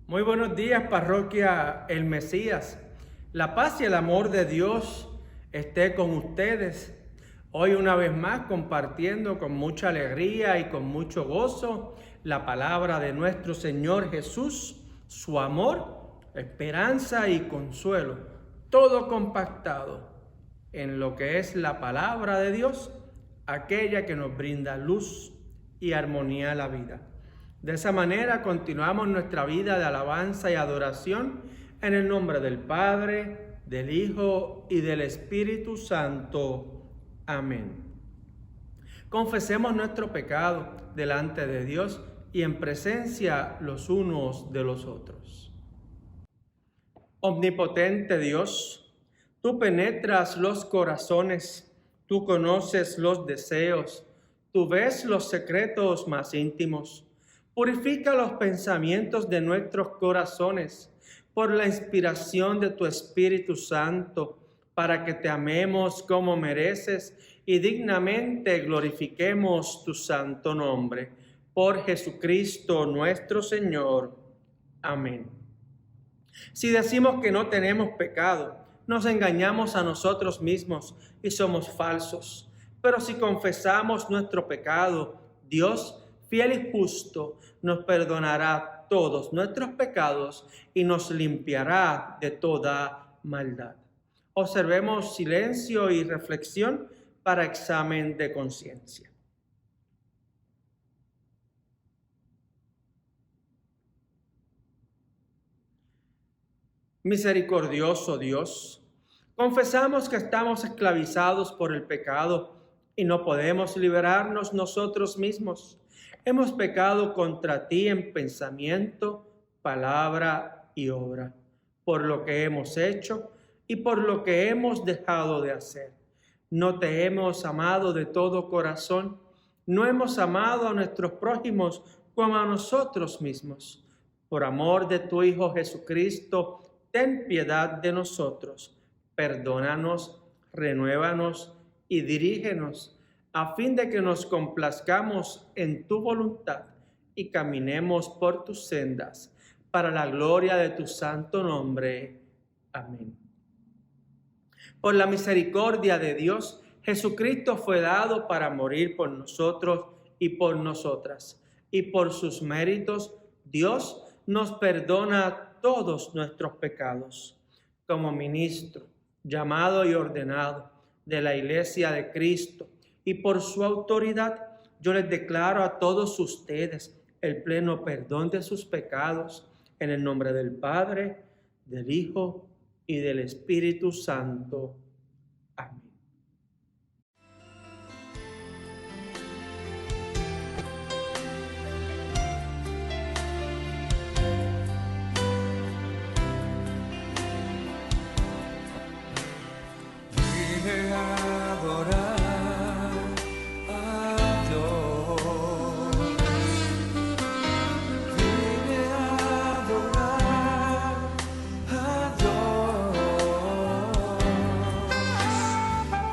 Muy buenos días, parroquia El Mesías. La paz y el amor de Dios esté con ustedes. Hoy una vez más compartiendo con mucha alegría y con mucho gozo la palabra de nuestro Señor Jesús, su amor, esperanza y consuelo, todo compactado en lo que es la palabra de Dios, aquella que nos brinda luz y armonía a la vida. De esa manera continuamos nuestra vida de alabanza y adoración en el nombre del Padre, del Hijo y del Espíritu Santo. Amén. Confesemos nuestro pecado delante de Dios y en presencia los unos de los otros. Omnipotente Dios, tú penetras los corazones, tú conoces los deseos, tú ves los secretos más íntimos. Purifica los pensamientos de nuestros corazones por la inspiración de tu Espíritu Santo, para que te amemos como mereces y dignamente glorifiquemos tu santo nombre. Por Jesucristo nuestro Señor. Amén. Si decimos que no tenemos pecado, nos engañamos a nosotros mismos y somos falsos. Pero si confesamos nuestro pecado, Dios, fiel y justo, nos perdonará todos nuestros pecados y nos limpiará de toda maldad. Observemos silencio y reflexión para examen de conciencia. Misericordioso Dios, confesamos que estamos esclavizados por el pecado y no podemos liberarnos nosotros mismos. Hemos pecado contra ti en pensamiento, palabra y obra, por lo que hemos hecho y por lo que hemos dejado de hacer. No te hemos amado de todo corazón, no hemos amado a nuestros prójimos como a nosotros mismos. Por amor de tu Hijo Jesucristo, ten piedad de nosotros, perdónanos, renuévanos y dirígenos, a fin de que nos complazcamos en tu voluntad y caminemos por tus sendas, para la gloria de tu santo nombre. Amén. Por la misericordia de Dios, Jesucristo fue dado para morir por nosotros y por nosotras, y por sus méritos, Dios nos perdona todos nuestros pecados. Como ministro, llamado y ordenado de la Iglesia de Cristo, y por su autoridad, yo les declaro a todos ustedes el pleno perdón de sus pecados, en el nombre del Padre, del Hijo y del Espíritu Santo. Amén. Vine a adorar a Dios. Vine a adorar a Dios.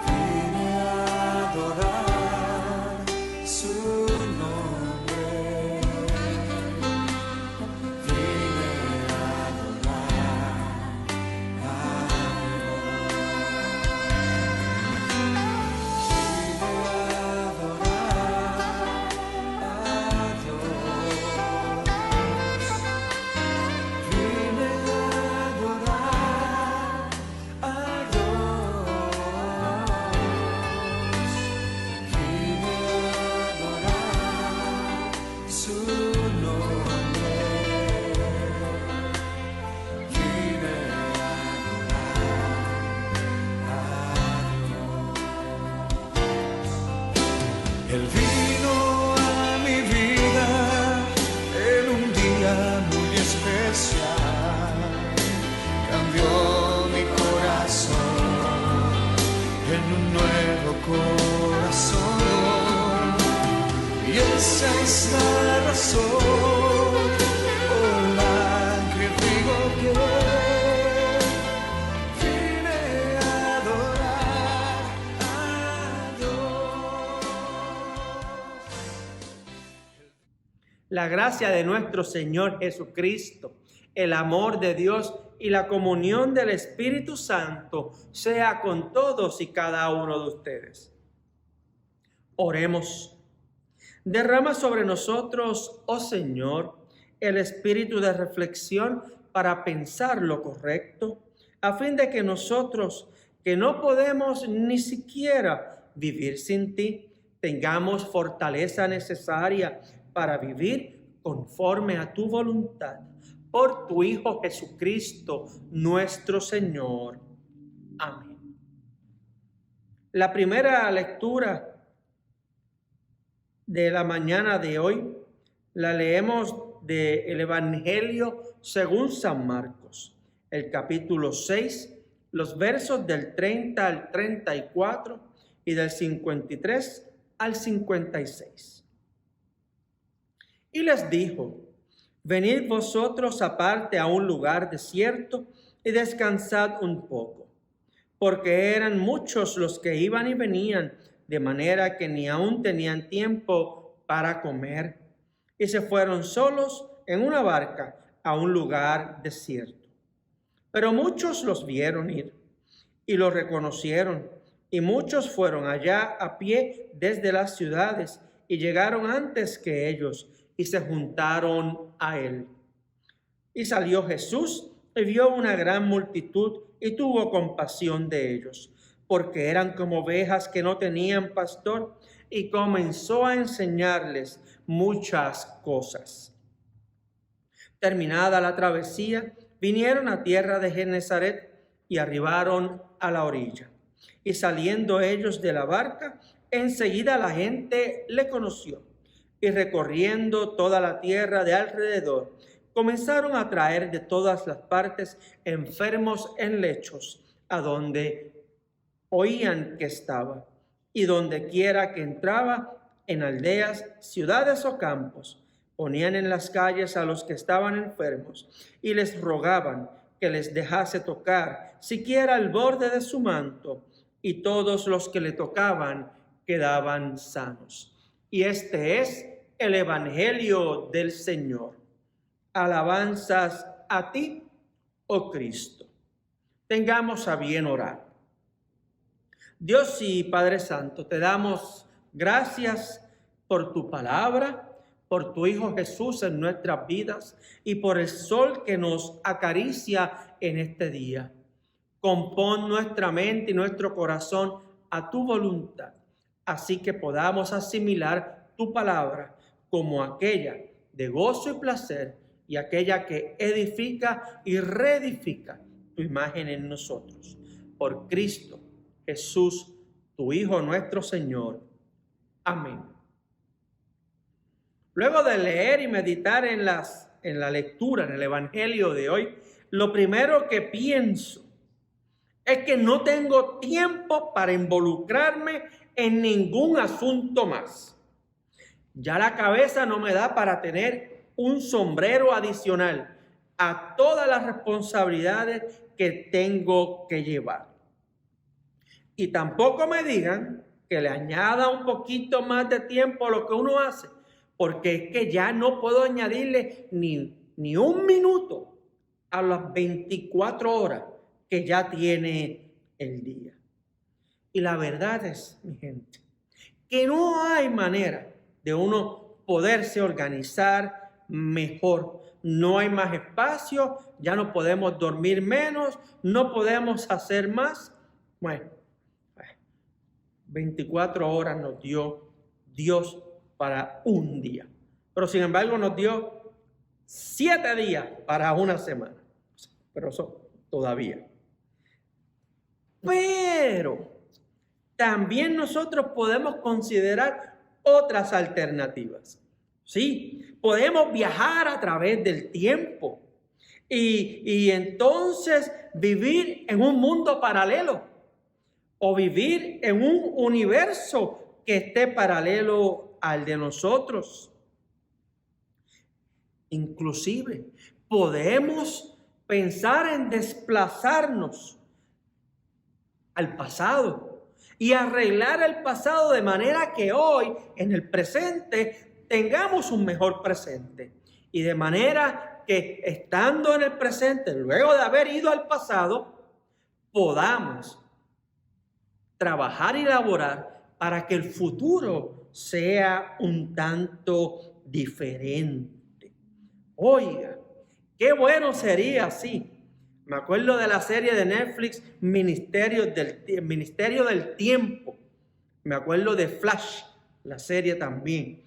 Vine a adorar su nombre. Vine a adorar a Él vino a mi vida en un día muy especial, cambió mi corazón en un nuevo corazón, y esa es la razón por la que digo que La gracia de nuestro Señor Jesucristo, el amor de Dios y la comunión del Espíritu Santo sea con todos y cada uno de ustedes. Oremos. Derrama sobre nosotros, oh Señor, el espíritu de reflexión para pensar lo correcto, a fin de que nosotros, que no podemos ni siquiera vivir sin ti, tengamos fortaleza necesaria para vivir conforme a tu voluntad. Por tu Hijo Jesucristo, nuestro Señor. Amén. La primera lectura de la mañana de hoy la leemos del Evangelio según San Marcos, el capítulo 6, los versos del 30 al 34 y del 53 al 56. Y les dijo: venid vosotros aparte a un lugar desierto y descansad un poco, porque eran muchos los que iban y venían, de manera que ni aún tenían tiempo para comer. Y se fueron solos en una barca a un lugar desierto. Pero muchos los vieron ir y los reconocieron, y muchos fueron allá a pie desde las ciudades y llegaron antes que ellos y se juntaron a él. Y salió Jesús y vio una gran multitud y tuvo compasión de ellos, porque eran como ovejas que no tenían pastor, y comenzó a enseñarles muchas cosas. Terminada la travesía, vinieron a tierra de Genesaret y arribaron a la orilla. Y saliendo ellos de la barca, enseguida la gente le conoció, y recorriendo toda la tierra de alrededor, comenzaron a traer de todas las partes enfermos en lechos, a donde oían que estaba, y donde quiera que entraba, en aldeas, ciudades o campos, ponían en las calles a los que estaban enfermos, y les rogaban que les dejase tocar siquiera el borde de su manto, y todos los que le tocaban quedaban sanos. Y este es el Evangelio del Señor. Alabanzas a ti, oh Cristo. Tengamos a bien orar. Dios y Padre Santo, te damos gracias por tu palabra, por tu Hijo Jesús en nuestras vidas y por el sol que nos acaricia en este día. Compón nuestra mente y nuestro corazón a tu voluntad, así que podamos asimilar tu palabra como aquella de gozo y placer y aquella que edifica y reedifica tu imagen en nosotros. Por Cristo Jesús, tu Hijo nuestro Señor. Amén. Luego de leer y meditar en la lectura, en el Evangelio de hoy, lo primero que pienso es que no tengo tiempo para involucrarme en ningún asunto más. Ya la cabeza no me da para tener un sombrero adicional a todas las responsabilidades que tengo que llevar. Y tampoco me digan que le añada un poquito más de tiempo a lo que uno hace, porque es que ya no puedo añadirle ni un minuto a las 24 horas que ya tiene el día. Y la verdad es, mi gente, que no hay manera de uno poderse organizar mejor. No hay más espacio, ya no podemos dormir menos, no podemos hacer más. Bueno, 24 horas nos dio Dios para un día. Pero sin embargo nos dio 7 días para una semana. Pero eso todavía. Pero también nosotros podemos considerar otras alternativas. Sí, podemos viajar a través del tiempo y entonces vivir en un mundo paralelo o vivir en un universo que esté paralelo al de nosotros. Inclusive podemos pensar en desplazarnos al pasado y arreglar el pasado de manera que hoy, en el presente, tengamos un mejor presente. Y de manera que estando en el presente, luego de haber ido al pasado, podamos trabajar y laborar para que el futuro sea un tanto diferente. Oiga, qué bueno sería así. Me acuerdo de la serie de Netflix Ministerio del Tiempo. Me acuerdo de Flash, la serie también.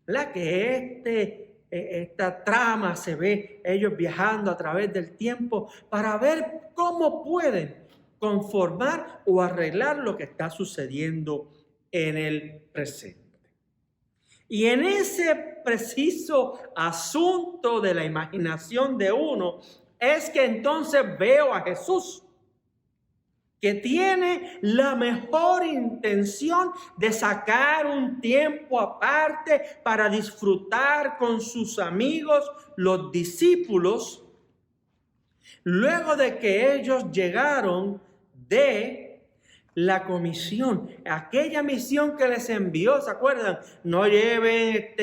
La que esta trama se ve ellos viajando a través del tiempo para ver cómo pueden conformar o arreglar lo que está sucediendo en el presente. Y en ese preciso asunto de la imaginación de uno es que entonces veo a Jesús, que tiene la mejor intención de sacar un tiempo aparte para disfrutar con sus amigos, los discípulos, luego de que ellos llegaron de la comisión, aquella misión que les envió, ¿se acuerdan? No lleven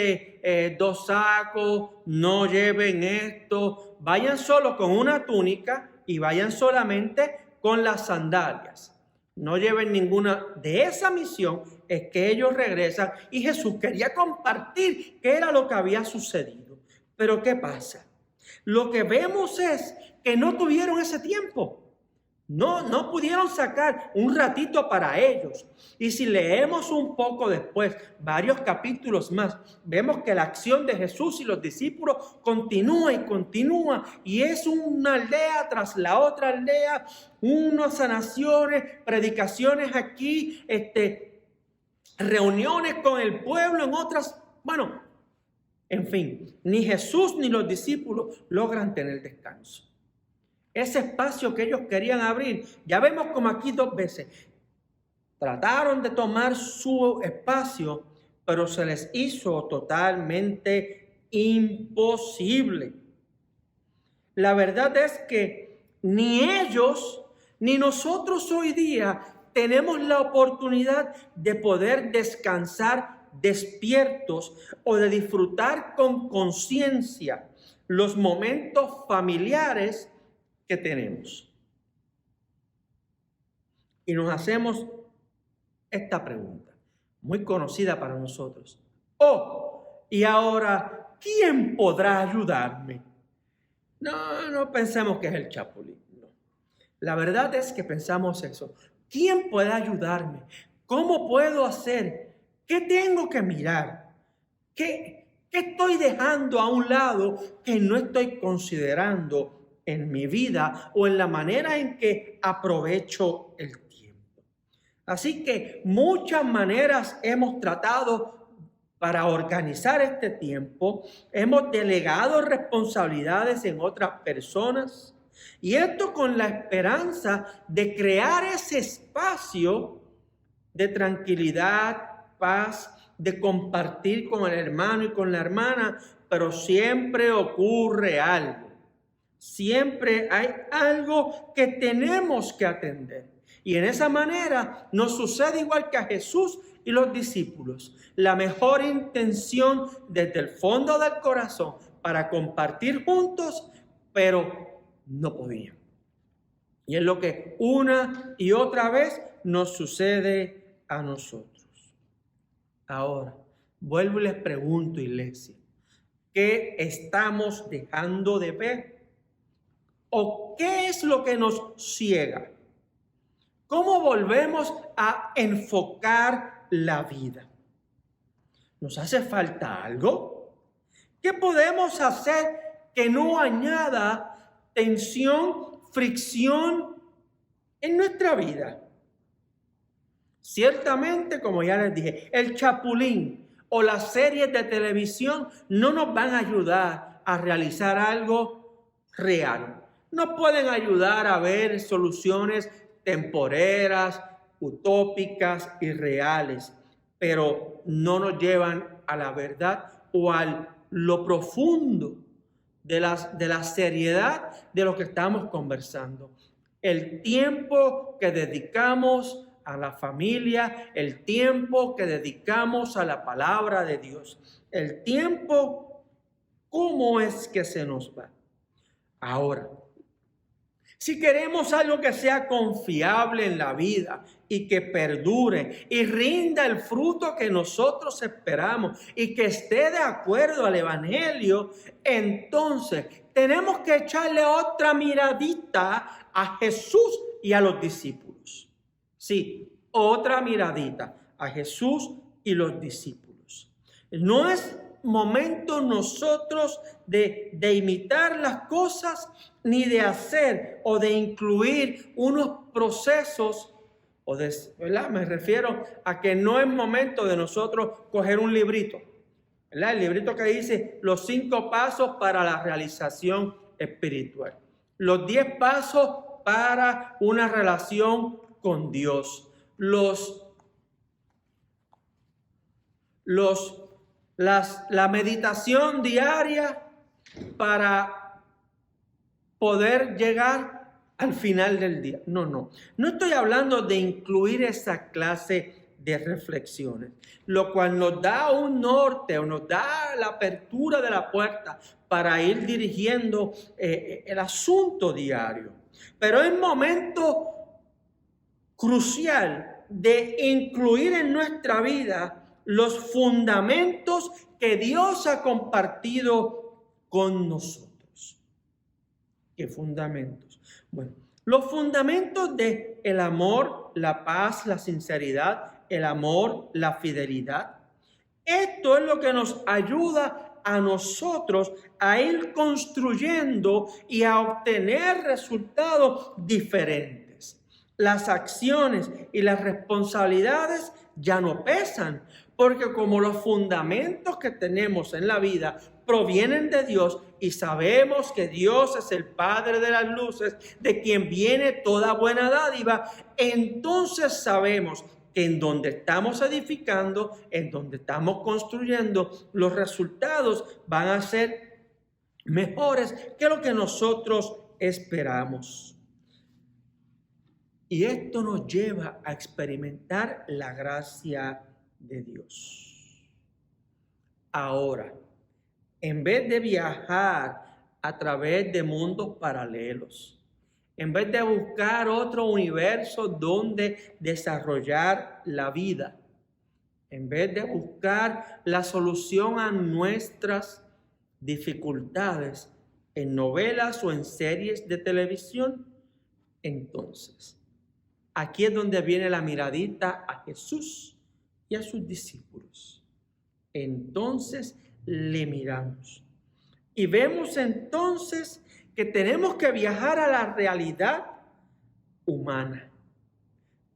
2 sacos, no lleven esto, vayan solo con una túnica y vayan solamente con las sandalias. No lleven ninguna. De esa misión es que ellos regresan y Jesús quería compartir qué era lo que había sucedido. Pero ¿qué pasa? Lo que vemos es que no tuvieron ese tiempo. No pudieron sacar un ratito para ellos. Y si leemos un poco después, varios capítulos más, vemos que la acción de Jesús y los discípulos continúa y continúa. Y es una aldea tras la otra aldea, unas sanaciones, predicaciones aquí, reuniones con el pueblo en otras. Bueno, en fin, ni Jesús ni los discípulos logran tener descanso. Ese espacio que ellos querían abrir, ya vemos como aquí 2 veces, trataron de tomar su espacio, pero se les hizo totalmente imposible. La verdad es que ni ellos ni nosotros hoy día tenemos la oportunidad de poder descansar despiertos o de disfrutar con conciencia los momentos familiares que tenemos. Y nos hacemos esta pregunta, muy conocida para nosotros. Y ahora, ¿quién podrá ayudarme? No pensemos que es el Chapulín. No. La verdad es que pensamos eso. ¿Quién puede ayudarme? ¿Cómo puedo hacer? ¿Qué tengo que mirar? ¿Qué estoy dejando a un lado que no estoy considerando en mi vida o en la manera en que aprovecho el tiempo? Así que muchas maneras hemos tratado para organizar este tiempo. Hemos delegado responsabilidades en otras personas y esto con la esperanza de crear ese espacio de tranquilidad, paz, de compartir con el hermano y con la hermana, pero siempre ocurre algo. Siempre hay algo que tenemos que atender. Y en esa manera nos sucede igual que a Jesús y los discípulos. La mejor intención desde el fondo del corazón para compartir juntos, pero no podían. Y es lo que una y otra vez nos sucede a nosotros. Ahora, vuelvo y les pregunto, iglesia, ¿qué estamos dejando de ver? ¿O qué es lo que nos ciega? ¿Cómo volvemos a enfocar la vida? ¿Nos hace falta algo? ¿Qué podemos hacer que no añada tensión, fricción en nuestra vida? Ciertamente, como ya les dije, el Chapulín o las series de televisión no nos van a ayudar a realizar algo real. No pueden ayudar a ver soluciones temporeras, utópicas y reales, pero no nos llevan a la verdad o a lo profundo de la seriedad de lo que estamos conversando. El tiempo que dedicamos a la familia, el tiempo que dedicamos a la palabra de Dios, el tiempo ¿Cómo es que se nos va? Ahora, si queremos algo que sea confiable en la vida y que perdure y rinda el fruto que nosotros esperamos y que esté de acuerdo al Evangelio, entonces tenemos que echarle otra miradita a Jesús y a los discípulos. Sí, otra miradita a Jesús y los discípulos. No es momento nosotros de imitar las cosas, ni de hacer o de incluir unos procesos, ¿verdad? Me refiero a que no es momento de nosotros coger un librito, ¿verdad? El librito que dice los 5 pasos para la realización espiritual, los 10 pasos para una relación con Dios, la meditación diaria para poder llegar al final del día. No estoy hablando de incluir esa clase de reflexiones, lo cual nos da un norte o nos da la apertura de la puerta para ir dirigiendo el asunto diario. Pero es momento crucial de incluir en nuestra vida los fundamentos que Dios ha compartido con nosotros. ¿Qué fundamentos? Bueno, los fundamentos de el amor, la paz, la sinceridad, el amor, la fidelidad. Esto es lo que nos ayuda a nosotros a ir construyendo y a obtener resultados diferentes. Las acciones y las responsabilidades ya no pesan, porque como los fundamentos que tenemos en la vida provienen de Dios y sabemos que Dios es el Padre de las luces, de quien viene toda buena dádiva, entonces sabemos que en donde estamos edificando, en donde estamos construyendo, los resultados van a ser mejores que lo que nosotros esperamos. Y esto nos lleva a experimentar la gracia de Dios. Ahora, en vez de viajar a través de mundos paralelos, en vez de buscar otro universo donde desarrollar la vida, en vez de buscar la solución a nuestras dificultades en novelas o en series de televisión, entonces, aquí es donde viene la miradita a Jesús y a sus discípulos. Entonces le miramos y vemos entonces que tenemos que viajar a la realidad humana.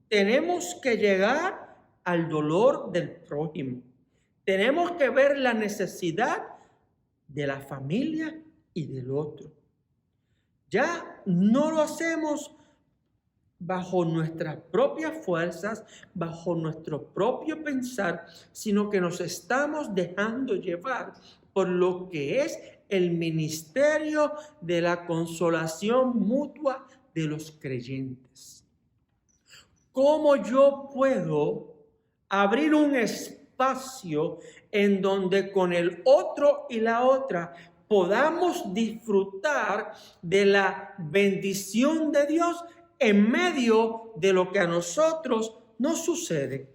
Tenemos que llegar al dolor del prójimo. Tenemos que ver la necesidad de la familia y del otro. Ya no lo hacemos bajo nuestras propias fuerzas, bajo nuestro propio pensar, sino que nos estamos dejando llevar por lo que es el ministerio de la consolación mutua de los creyentes. ¿Cómo yo puedo abrir un espacio en donde con el otro y la otra podamos disfrutar de la bendición de Dios en medio de lo que a nosotros nos sucede?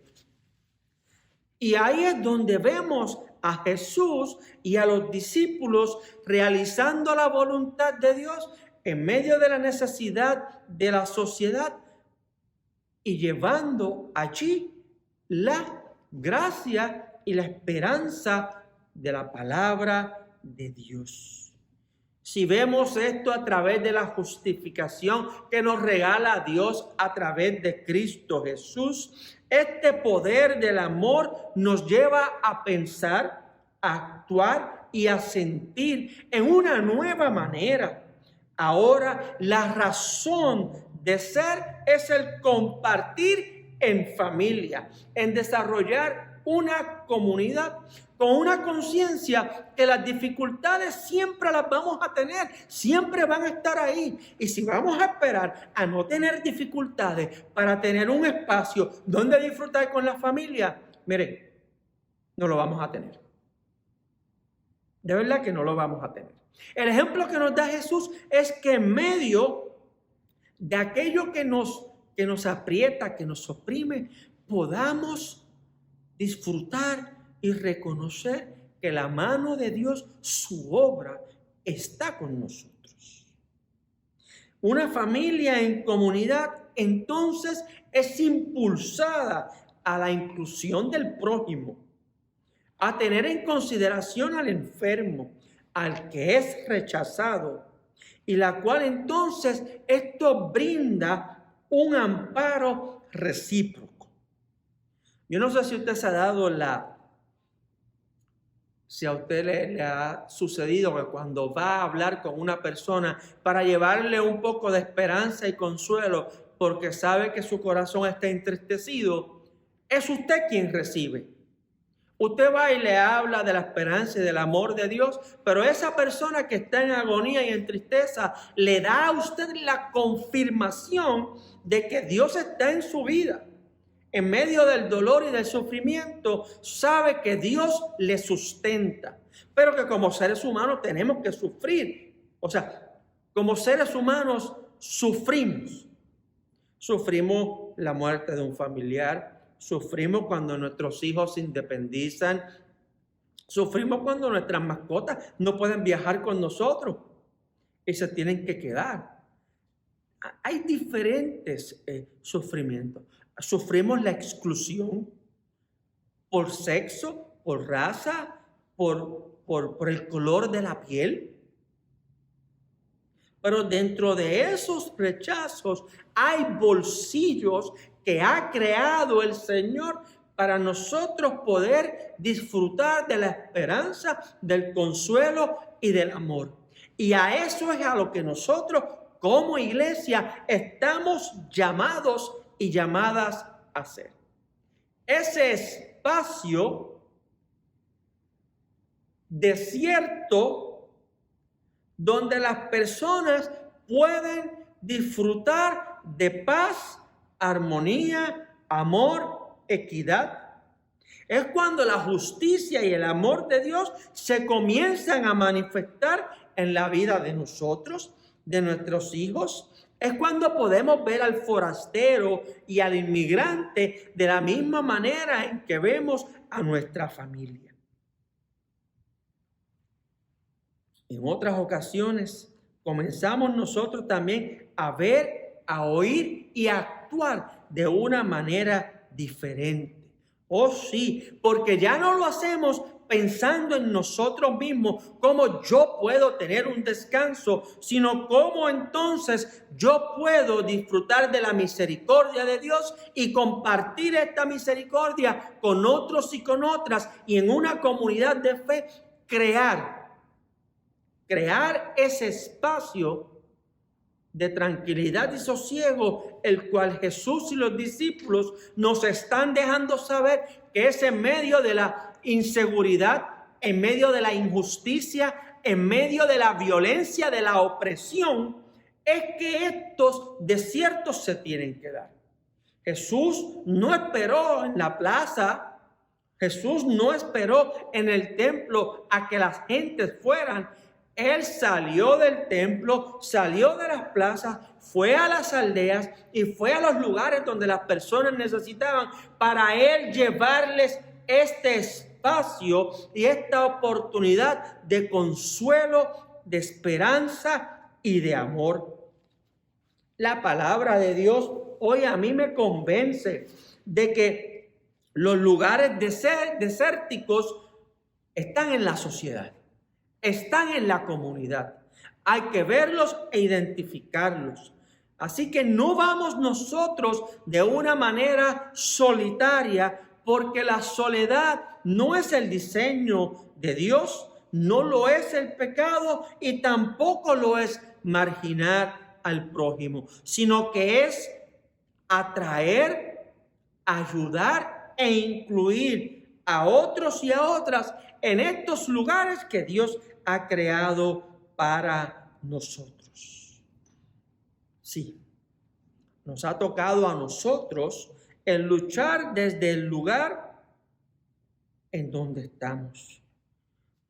Y ahí es donde vemos a Jesús y a los discípulos realizando la voluntad de Dios en medio de la necesidad de la sociedad y llevando allí la gracia y la esperanza de la palabra de Dios. Si vemos esto a través de la justificación que nos regala Dios a través de Cristo Jesús, este poder del amor nos lleva a pensar, a actuar y a sentir en una nueva manera. Ahora la razón de ser es el compartir en familia, en desarrollar una comunidad con una conciencia que las dificultades siempre las vamos a tener, siempre van a estar ahí. Y si vamos a esperar a no tener dificultades para tener un espacio donde disfrutar con la familia, mire, no lo vamos a tener. De verdad que no lo vamos a tener. El ejemplo que nos da Jesús es que en medio de aquello que nos aprieta, que nos oprime, podamos disfrutar y reconocer que la mano de Dios, su obra, está con nosotros. Una familia en comunidad, entonces, es impulsada a la inclusión del prójimo, a tener en consideración al enfermo, al que es rechazado, y la cual entonces esto brinda un amparo recíproco. Yo no sé si usted se ha dado si a usted le ha sucedido que cuando va a hablar con una persona para llevarle un poco de esperanza y consuelo porque sabe que su corazón está entristecido, es usted quien recibe. Usted va y le habla de la esperanza y del amor de Dios, pero esa persona que está en agonía y en tristeza le da a usted la confirmación de que Dios está en su vida. En medio del dolor y del sufrimiento, sabe que Dios le sustenta, pero que como seres humanos tenemos que sufrir. O sea, como seres humanos sufrimos. Sufrimos la muerte de un familiar, sufrimos cuando nuestros hijos se independizan, sufrimos cuando nuestras mascotas no pueden viajar con nosotros y se tienen que quedar. Hay diferentes sufrimientos. Sufrimos la exclusión por sexo, por raza, por el color de la piel. Pero dentro de esos rechazos hay bolsillos que ha creado el Señor para nosotros poder disfrutar de la esperanza, del consuelo y del amor. Y a eso es a lo que nosotros como iglesia estamos llamados y llamadas a hacer. Ese espacio desierto donde las personas pueden disfrutar de paz, armonía, amor, equidad. Es cuando la justicia y el amor de Dios se comienzan a manifestar en la vida de nosotros, de nuestros hijos. Es cuando podemos ver al forastero y al inmigrante de la misma manera en que vemos a nuestra familia. En otras ocasiones comenzamos nosotros también a ver, a oír y a actuar de una manera diferente. Oh sí, porque ya no lo hacemos pensando en nosotros mismos, cómo yo puedo tener un descanso, sino cómo entonces yo puedo disfrutar de la misericordia de Dios y compartir esta misericordia con otros y con otras, y en una comunidad de fe crear ese espacio de tranquilidad y sosiego, el cual Jesús y los discípulos nos están dejando saber que es en medio de la inseguridad, en medio de la injusticia, en medio de la violencia, de la opresión, es que estos desiertos se tienen que dar. Jesús no esperó en la plaza, Jesús no esperó en el templo a que las gentes fueran. Él salió del templo, salió de las plazas, fue a las aldeas y fue a los lugares donde las personas necesitaban para Él llevarles este espacio y esta oportunidad de consuelo, de esperanza y de amor. La palabra de Dios hoy a mí me convence de que los lugares desérticos están en la sociedad. Están en la comunidad. Hay que verlos e identificarlos. Así que no vamos nosotros de una manera solitaria, porque la soledad no es el diseño de Dios, no lo es el pecado y tampoco lo es marginar al prójimo, sino que es atraer, ayudar e incluir a otros y a otras en estos lugares que Dios ha creado para nosotros. Sí, nos ha tocado a nosotros el luchar desde el lugar en donde estamos.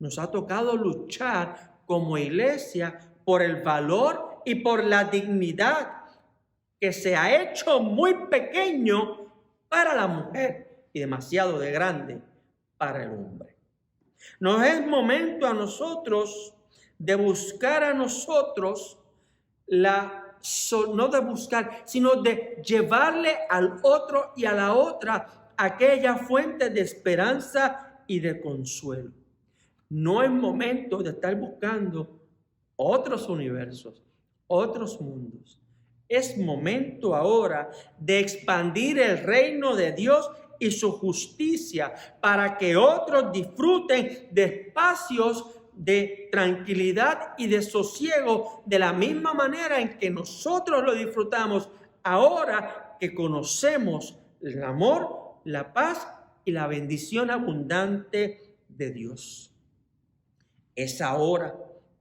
Nos ha tocado luchar como iglesia por el valor y por la dignidad que se ha hecho muy pequeño para la mujer y demasiado de grande para el hombre. No es momento a nosotros de buscar a nosotros no de buscar, sino de llevarle al otro y a la otra aquella fuente de esperanza y de consuelo. No es momento de estar buscando otros universos, otros mundos. Es momento ahora de expandir el reino de Dios y su justicia para que otros disfruten de espacios de tranquilidad y de sosiego de la misma manera en que nosotros lo disfrutamos ahora que conocemos el amor, la paz y la bendición abundante de Dios. Es ahora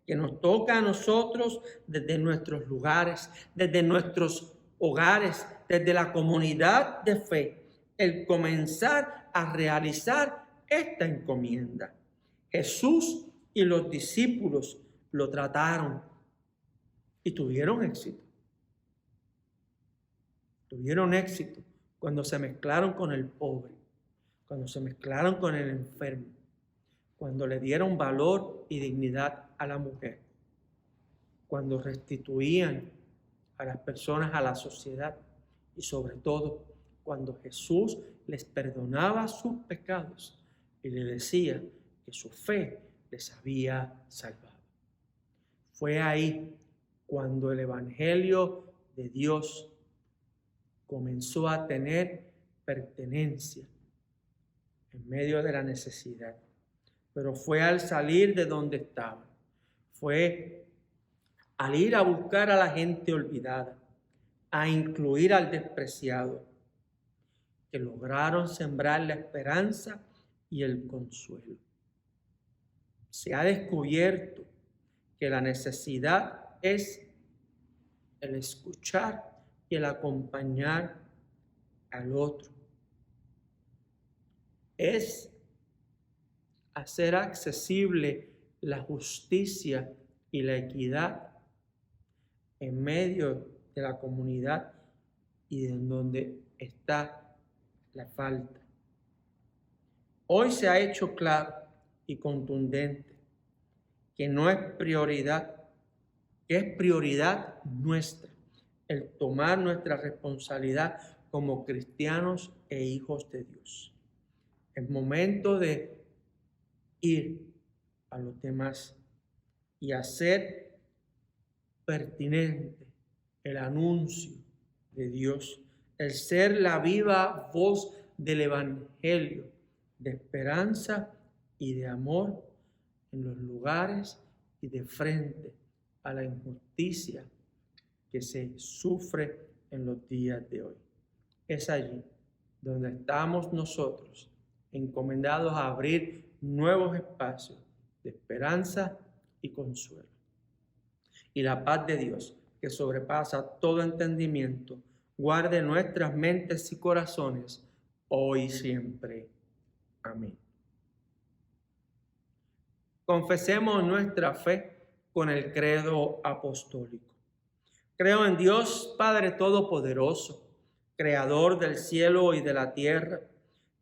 que nos toca a nosotros desde nuestros lugares, desde nuestros hogares, desde la comunidad de fe, el comenzar a realizar esta encomienda. Jesús y los discípulos lo trataron y tuvieron éxito. Tuvieron éxito cuando se mezclaron con el pobre, cuando se mezclaron con el enfermo, cuando le dieron valor y dignidad a la mujer, cuando restituían a las personas a la sociedad y sobre todo cuando Jesús les perdonaba sus pecados y les decía que su fe les había salvado. Fue ahí cuando el Evangelio de Dios comenzó a tener pertenencia en medio de la necesidad. Pero fue al salir de donde estaban, fue al ir a buscar a la gente olvidada, a incluir al despreciado, que lograron sembrar la esperanza y el consuelo. Se ha descubierto que la necesidad es el escuchar y el acompañar al otro. Es hacer accesible la justicia y la equidad en medio de la comunidad y en donde está la falta. Hoy se ha hecho claro y contundente que no es prioridad, que es prioridad nuestra el tomar nuestra responsabilidad como cristianos e hijos de Dios. Es momento de ir a los demás y hacer pertinente el anuncio de Dios, el ser la viva voz del Evangelio de esperanza y de amor en los lugares y de frente a la injusticia que se sufre en los días de hoy. Es allí donde estamos nosotros encomendados a abrir nuevos espacios de esperanza y consuelo. Y la paz de Dios, que sobrepasa todo entendimiento, guarde nuestras mentes y corazones hoy y siempre. Amén. Confesemos nuestra fe con el credo apostólico. Creo en Dios Padre Todopoderoso, Creador del cielo y de la tierra.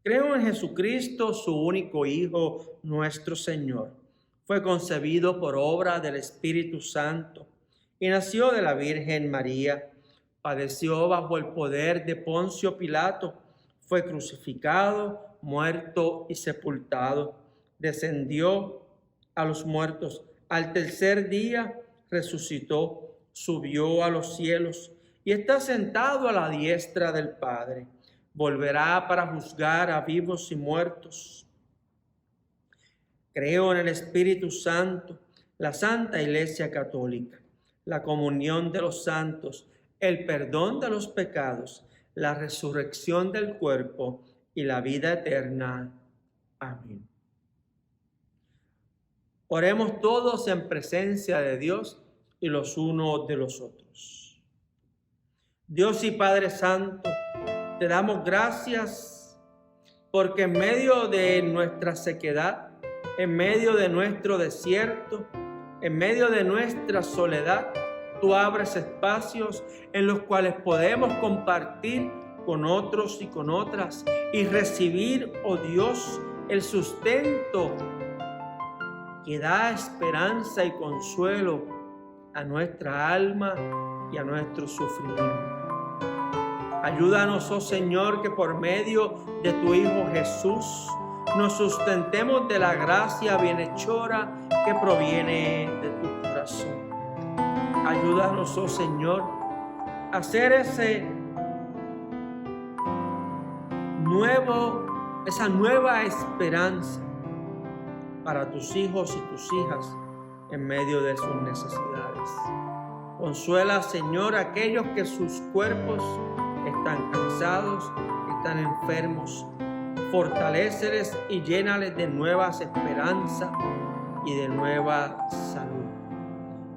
Creo en Jesucristo, su único Hijo, nuestro Señor. Fue concebido por obra del Espíritu Santo y nació de la Virgen María. Padeció bajo el poder de Poncio Pilato. Fue crucificado, muerto y sepultado. Descendió a los muertos. Al tercer día resucitó, subió a los cielos y está sentado a la diestra del Padre. Volverá para juzgar a vivos y muertos. Creo en el Espíritu Santo, la Santa Iglesia Católica, la comunión de los santos, el perdón de los pecados, la resurrección del cuerpo y la vida eterna. Amén. Oremos todos en presencia de Dios y los unos de los otros. Dios y Padre Santo, te damos gracias porque en medio de nuestra sequedad En medio de nuestro desierto, en medio de nuestra soledad, tú abres espacios en los cuales podemos compartir con otros y con otras y recibir, oh Dios, el sustento que da esperanza y consuelo a nuestra alma y a nuestro sufrimiento. Ayúdanos, oh Señor, que por medio de tu Hijo Jesús nos sustentemos de la gracia bienhechora que proviene de tu corazón. Ayúdanos, oh Señor, a hacer esa nueva esperanza para tus hijos y tus hijas en medio de sus necesidades. Consuela, Señor, a aquellos que sus cuerpos están cansados, están enfermos. Fortaléceles y llénales de nuevas esperanzas y de nueva salud.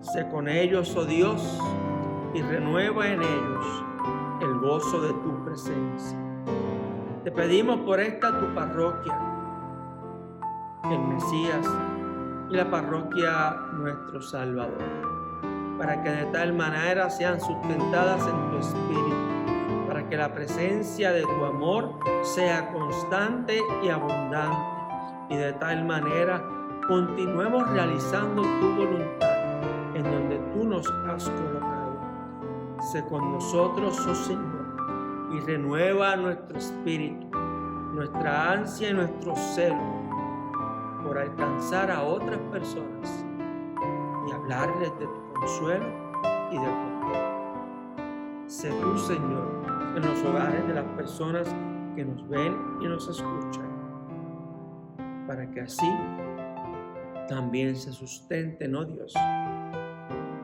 Sé con ellos, oh Dios, y renueva en ellos el gozo de tu presencia. Te pedimos por esta tu parroquia, el Mesías, y la parroquia Nuestro Salvador, para que de tal manera sean sustentadas en tu espíritu, para que la presencia de tu amor sea constante y abundante, y de tal manera continuemos realizando tu voluntad en donde tú nos has colocado. Sé con nosotros, oh Señor, y renueva nuestro espíritu, nuestra ansia y nuestro celo por alcanzar a otras personas y hablarles de tu consuelo y de tu amor. Sé tú, Señor, en los hogares de las personas que nos ven y nos escuchan, para que así también se sustenten, oh Dios,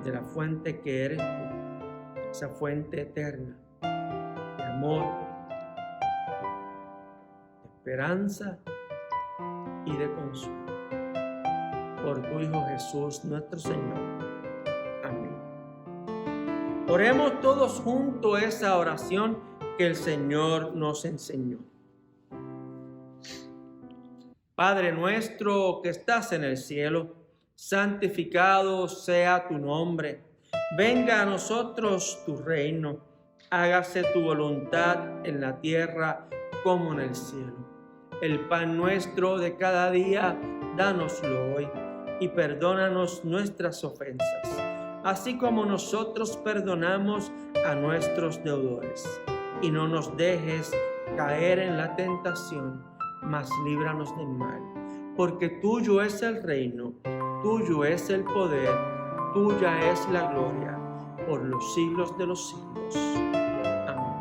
de la fuente que eres tú, esa fuente eterna de amor, de esperanza y de consuelo. Por tu Hijo Jesús, nuestro Señor. Amén. Oremos todos juntos esa oración que el Señor nos enseñó. Padre nuestro que estás en el cielo, santificado sea tu nombre. Venga a nosotros tu reino. Hágase tu voluntad en la tierra como en el cielo. El pan nuestro de cada día, dánoslo hoy, y perdónanos nuestras ofensas, así como nosotros perdonamos a nuestros deudores. Y no nos dejes caer en la tentación, mas líbranos del mal. Porque tuyo es el reino, tuyo es el poder, tuya es la gloria, por los siglos de los siglos. Amén.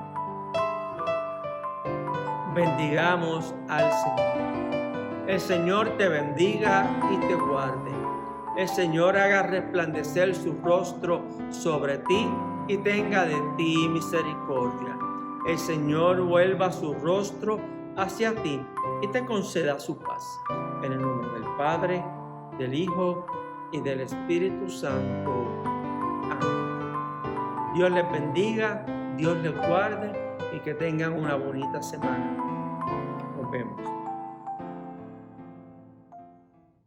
Bendigamos al Señor. El Señor te bendiga y te guarde. El Señor haga resplandecer su rostro sobre ti y tenga de ti misericordia. El Señor vuelva su rostro hacia ti y te conceda su paz. En el nombre del Padre, del Hijo y del Espíritu Santo. Amén. Dios les bendiga, Dios les guarde y que tengan una bonita semana. Nos vemos.